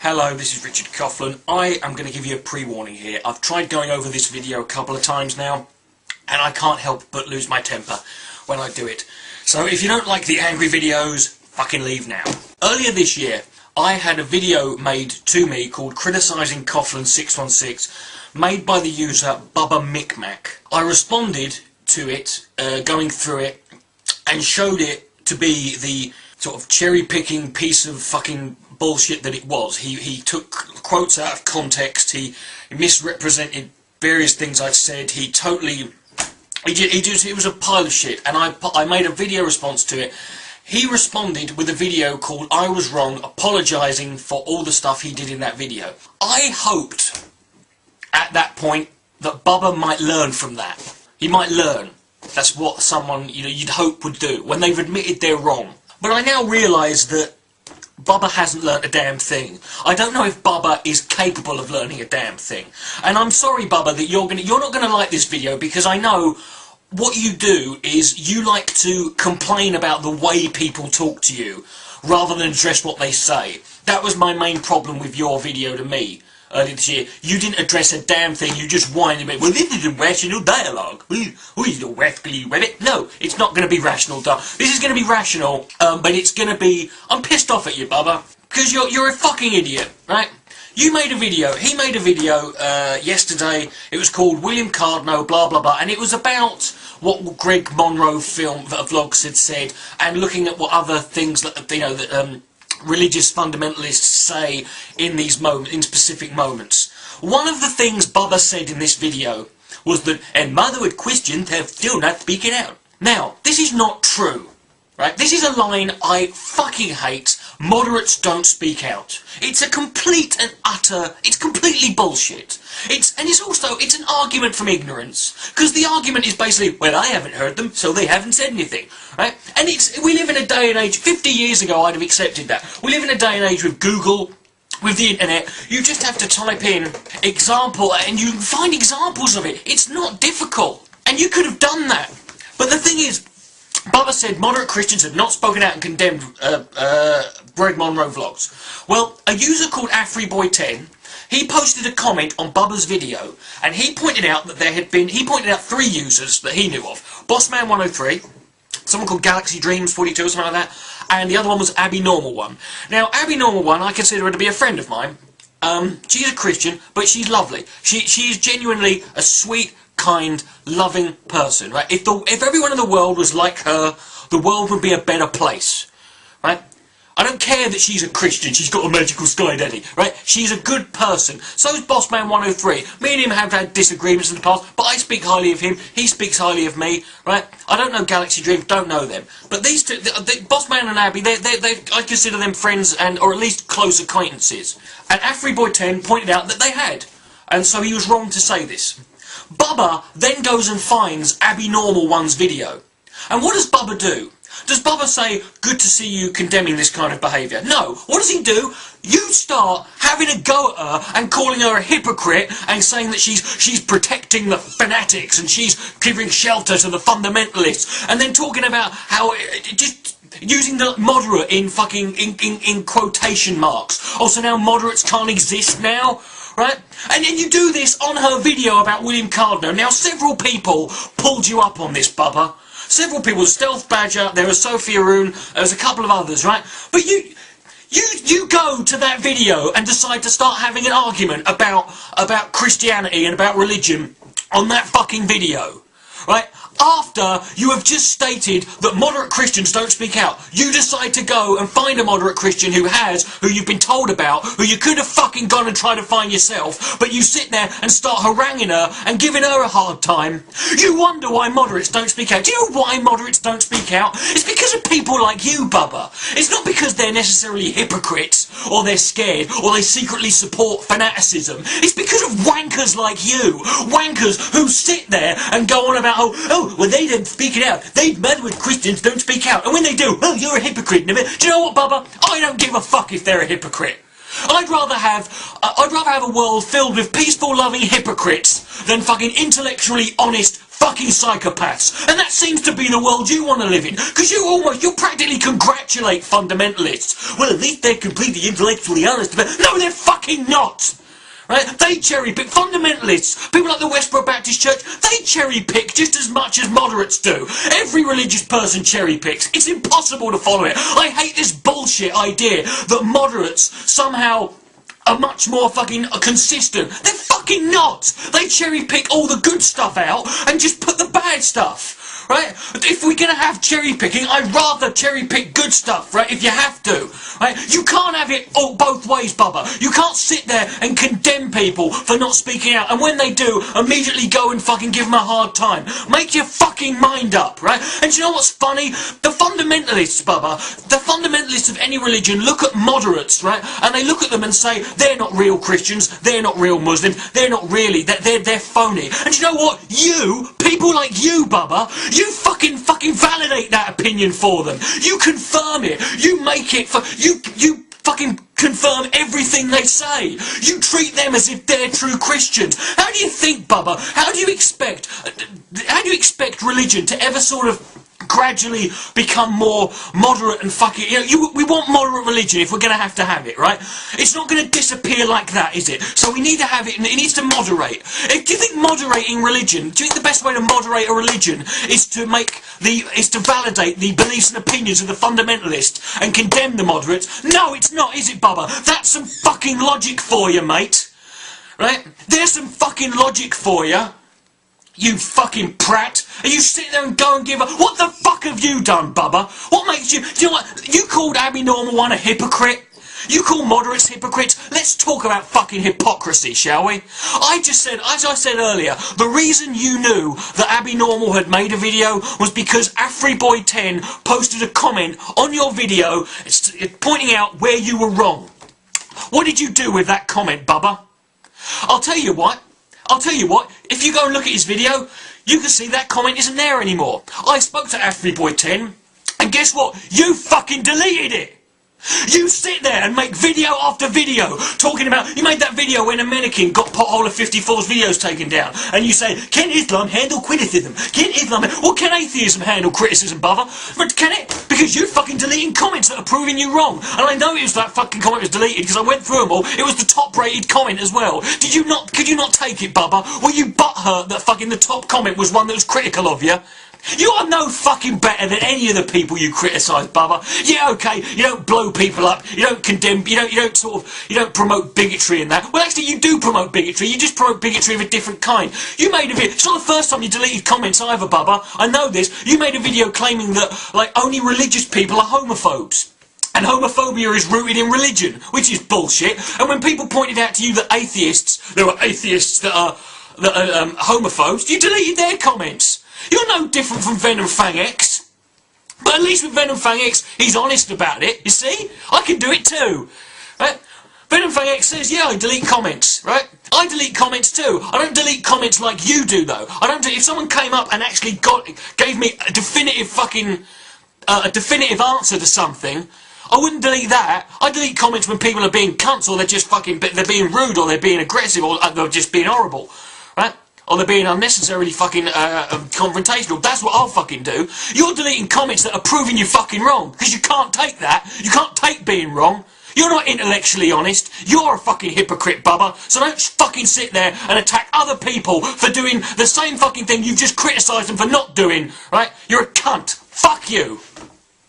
Hello, this is Richard Coughlin. I am going to give you a pre-warning here. I've tried going over this video a couple of times now, and I can't help but lose my temper when I do it. So if you don't like the angry videos, fucking leave now. Earlier this year, I had a video made to me called Criticising Coughlin 616, made by the user Bubba Micmac. I responded to it, going through it, and showed it to be the sort of cherry-picking piece of fucking bullshit that it was. He took quotes out of context, he misrepresented various things I've said, it was a pile of shit, and I made a video response to it. He responded with a video called I Was Wrong, apologising for all the stuff he did in that video. I hoped at that point that Bubba might learn from that. He might learn. That's what someone, you'd hope would do, when they've admitted they're wrong. But I now realise that Bubba hasn't learnt a damn thing. I don't know if Bubba is capable of learning a damn thing. And I'm sorry, Bubba, that you're not going to like this video, because I know what you do is you like to complain about the way people talk to you, rather than address what they say. That was my main problem with your video to me earlier this year. You didn't address a damn thing, you just whined about, well, this is rational dialogue. No, it's not going to be rational dialogue. This is going to be rational, but it's going to be, I'm pissed off at you, Bubba, because you're a fucking idiot, right? You made a video, he made a video yesterday, it was called William Cardno, blah blah blah, and it was about what Greg Monroe vlogs had said, and looking at what other things that, religious fundamentalists say in these moments, in specific moments. One of the things Bubba said in this video was that, and motherhood Christians have still not speaking out. Now, this is not true, right? This is a line I fucking hate. Moderates don't speak out. It's a complete and utter, it's completely bullshit. It's an argument from ignorance. Because the argument is basically, well, I haven't heard them, so they haven't said anything, right? And we live in a day and age, 50 years ago I'd have accepted that. We live in a day and age with Google, with the internet. You just have to type in example and you can find examples of it. It's not difficult. And you could have done that. But the thing is, Bubba said moderate Christians had not spoken out and condemned Greg Monroe vlogs. Well, a user called AfriBoy10, he posted a comment on Bubba's video, and he pointed out that he pointed out 3 users that he knew of. Bossman103, someone called Galaxy Dreams 42 or something like that, and the other one was Abby Normal One. Now, Abby Normal One, I consider her to be a friend of mine. She's a Christian, but she's lovely. She's genuinely a sweet, kind, loving person, right? If everyone in the world was like her, the world would be a better place, right? I don't care that she's a Christian, she's got a magical sky daddy, right? She's a good person. So is Bossman103. Me and him have had disagreements in the past, but I speak highly of him, he speaks highly of me, right? I don't know Galaxy Dreams, don't know them. But these two, Bossman and Abby, I consider them friends, or at least close acquaintances. And AfriBoy10 pointed out that they had. And so he was wrong to say this. Bubba then goes and finds Abby Normal One's video. And what does Bubba do? Does Bubba say, good to see you condemning this kind of behaviour? No. What does he do? You start having a go at her and calling her a hypocrite and saying that she's protecting the fanatics and she's giving shelter to the fundamentalists, and then talking about how just using the moderate in quotation marks. Oh, so now moderates can't exist now? Right? And then you do this on her video about William Cardno. Now, several people pulled you up on this, Bubba. Several people, Stealth Badger, there was Sophia Roon, there was a couple of others, right? But you go to that video and decide to start having an argument about Christianity and about religion on that fucking video, right? After you have just stated that moderate Christians don't speak out, you decide to go and find a moderate Christian who you've been told about, who you could have fucking gone and tried to find yourself, but you sit there and start haranguing her and giving her a hard time. You wonder why moderates don't speak out. Do you know why moderates don't speak out? It's because of people like you, Bubba. It's not because they're necessarily hypocrites, or they're scared, or they secretly support fanaticism. It's because of wankers like you. Wankers who sit there and go on about, oh, well, they don't speak it out. They moderate Christians don't speak out. And when they do, well, you're a hypocrite. Do you know what, Bubba? I don't give a fuck if they're a hypocrite. I'd rather have a world filled with peaceful, loving hypocrites than fucking intellectually honest fucking psychopaths. And that seems to be the world you want to live in. Because you practically congratulate fundamentalists. Well, at least they're completely intellectually honest about it. No, they're fucking not. Right? They cherry pick. Fundamentalists, people like the Westboro Baptist Church, they cherry pick just as much as moderates do. Every religious person cherry picks. It's impossible to follow it. I hate this bullshit idea that moderates somehow are much more fucking consistent. They're fucking not. They cherry pick all the good stuff out and just put the bad stuff. Right? If we're going to have cherry picking, I'd rather cherry pick good stuff, right? If you have to, right? You can't have it all both ways, Bubba. You can't sit there and condemn people for not speaking out, and when they do, immediately go and fucking give them a hard time. Make your fucking mind up, right? And you know what's funny? The fundamentalists, Bubba, the fundamentalists of any religion look at moderates, right? And they look at them and say, they're not real Christians, they're not real Muslims, they're not really, they're phony. And you know what? People like you, Bubba, you fucking validate that opinion for them. You confirm it. You make it for you fucking confirm everything they say. You treat them as if they're true Christians. How do you think, Bubba? How do you expect religion to ever sort of gradually become more moderate and fucking... we want moderate religion if we're going to have it, right? It's not going to disappear like that, is it? So we need to have it, and it needs to moderate. Do you think moderating religion, do you think the best way to moderate a religion is to validate the beliefs and opinions of the fundamentalists and condemn the moderates? No, it's not, is it, Bubba? That's some fucking logic for you, mate. Right? There's some fucking logic for you. You fucking prat. And you sit there and go and give up. What the fuck have you done, Bubba? What makes you... Do you know what? You called Abby Normal one a hypocrite. You call moderates hypocrites. Let's talk about fucking hypocrisy, shall we? I just said, as I said earlier, the reason you knew that Abby Normal had made a video was because AfriBoy10 posted a comment on your video pointing out where you were wrong. What did you do with that comment, Bubba? I'll tell you what, if you go and look at his video, you can see that comment isn't there anymore. I spoke to AfriBoy10, and guess what? You fucking deleted it! You sit there and make video after video talking about... You made that video when a mannequin got Pothole of 54's videos taken down, and you say, can Islam handle criticism? Well, can atheism handle criticism, Bubba? But can it? Because you fucking deleting comments that are proving you wrong. And I know it was that fucking comment was deleted because I went through them all. It was the top rated comment as well. Could you not take it, Bubba? Were you butthurt that fucking the top comment was one that was critical of you? You are no fucking better than any of the people you criticise, Bubba. Yeah, okay, you don't blow people up, you don't condemn, you don't promote bigotry and that. Well, actually, you do promote bigotry, you just promote bigotry of a different kind. You made a video, it's not the first time you deleted comments either, Bubba. I know this. You made a video claiming that, like, only religious people are homophobes. And homophobia is rooted in religion, which is bullshit. And when people pointed out to you that there were atheists that are homophobes, you deleted their comments. You're no different from Venom Fang X. But at least with Venom Fang X, he's honest about it, you see? I can do it too. Right? Venom Fang X says, yeah, I delete comments, right? I delete comments too. I don't delete comments like you do, though. If someone came up and actually gave me a definitive answer to something, I wouldn't delete that. I delete comments when people are being cunts, or they're being rude, or they're being aggressive, or they're just being horrible, right? Or they're being unnecessarily fucking confrontational. That's what I'll fucking do. You're deleting comments that are proving you fucking wrong, because you can't take that. You can't take being wrong. You're not intellectually honest. You're a fucking hypocrite, Bubba. So don't fucking sit there and attack other people for doing the same fucking thing you've just criticised them for not doing, right? You're a cunt. Fuck you.